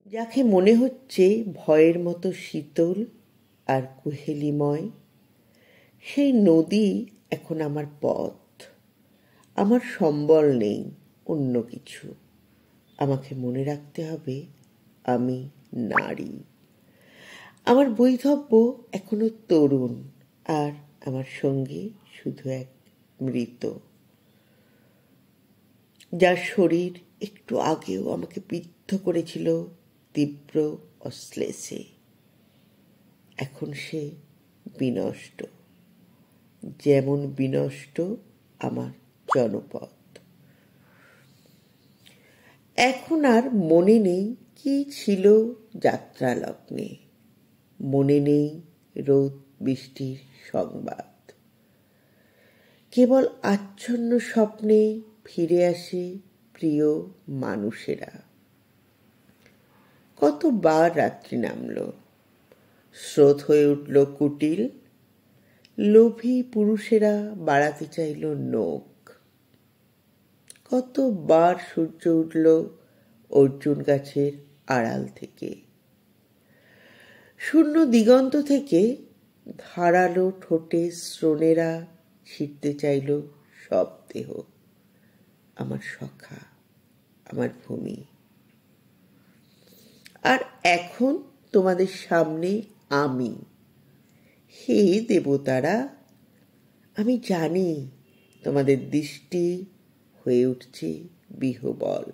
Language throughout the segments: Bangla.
যাকে মনে হচ্ছে ভয়ের মতো শীতল আর কুহেলিময়, সেই নদী এখন আমার পথ। আমার সম্বল নেই অন্য কিছু। আমাকে মনে রাখতে হবে আমি নারী। আমার বৈধব্য এখনো তরুণ, আর আমার সঙ্গী শুধু এক মৃত, যার শরীর একটু আগেও আমাকে বিদ্ধ করেছিল তীব্র অশ্লেষে। এখন সে বিনষ্ট, যেমন বিনষ্ট আমার জনপদ। এখন আর মনে নেই কি ছিল যাত্রালগ্নে, মনে নেই রোদ বৃষ্টির সংবাদ। কেবল আচ্ছন্ন স্বপ্নে ফিরে আসে প্রিয় মানুষেরা। কতবার রাত্রি নামল, স্রোত হয়ে উঠল কুটিল, লোভী পুরুষেরা বাড়াতে চাইল নখ। কতবার সূর্য উঠল অর্জুন গাছের আড়াল থেকে, শূন্য দিগন্ত থেকে ধারালো ঠোঁটে শ্রোণেরা ছিঁড়তে চাইল সব দেহ। আমার সখা, আমার ভূমি। আর এখন তোমাদের সামনে আমি। হে দেবতারা, আমি জানি তোমাদের দৃষ্টি হয়ে উঠছে বিহ্বল।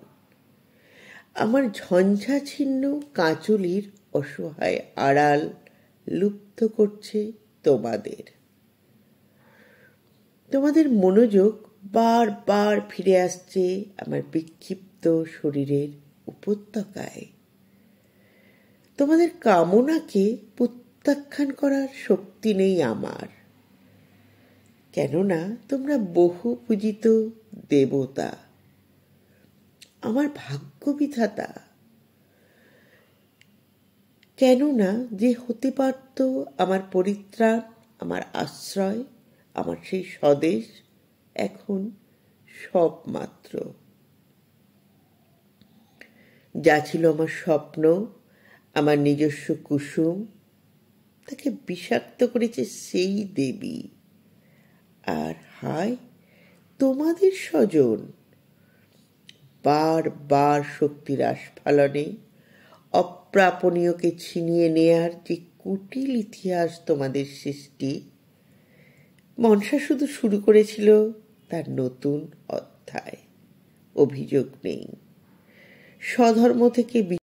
আমার ঝঞ্ঝাছিন্ন কাঁচুলির অসহায় আড়াল লুপ্ত করছে তোমাদের। তোমাদের মনোযোগ বারবার ফিরে আসছে আমার বিক্ষিপ্ত শরীরের উপত্যকায়। তোমাদের কামনাকে প্রত্যাখ্যান করার শক্তি নেই আমার, কেননা তোমরা বহু পূজিত দেবতা, আমার ভাগ্য বিধাতা। কেননা যে হতে পারত আমার পরিত্রাণ, আমার আশ্রয়, আমার সেই স্বদেশ, এখন সব মাত্র। যা ছিল আমার স্বপ্ন, আমার নিজস্ব কুসুম, তাকে বিষাক্ত করেছে সেই দেবী। আর হায় তোমাদের স্বজন, বারবার শক্তির আস্ফালনে অপ্রাপণীয়কে ছিনিয়ে নেয়ার যে কুটিল ইতিহাস তোমাদের সৃষ্টি, মনসা শুধু শুরু করেছিল তার নতুন অধ্যায়। অভিযোগ নেই, স্বধর্ম থেকে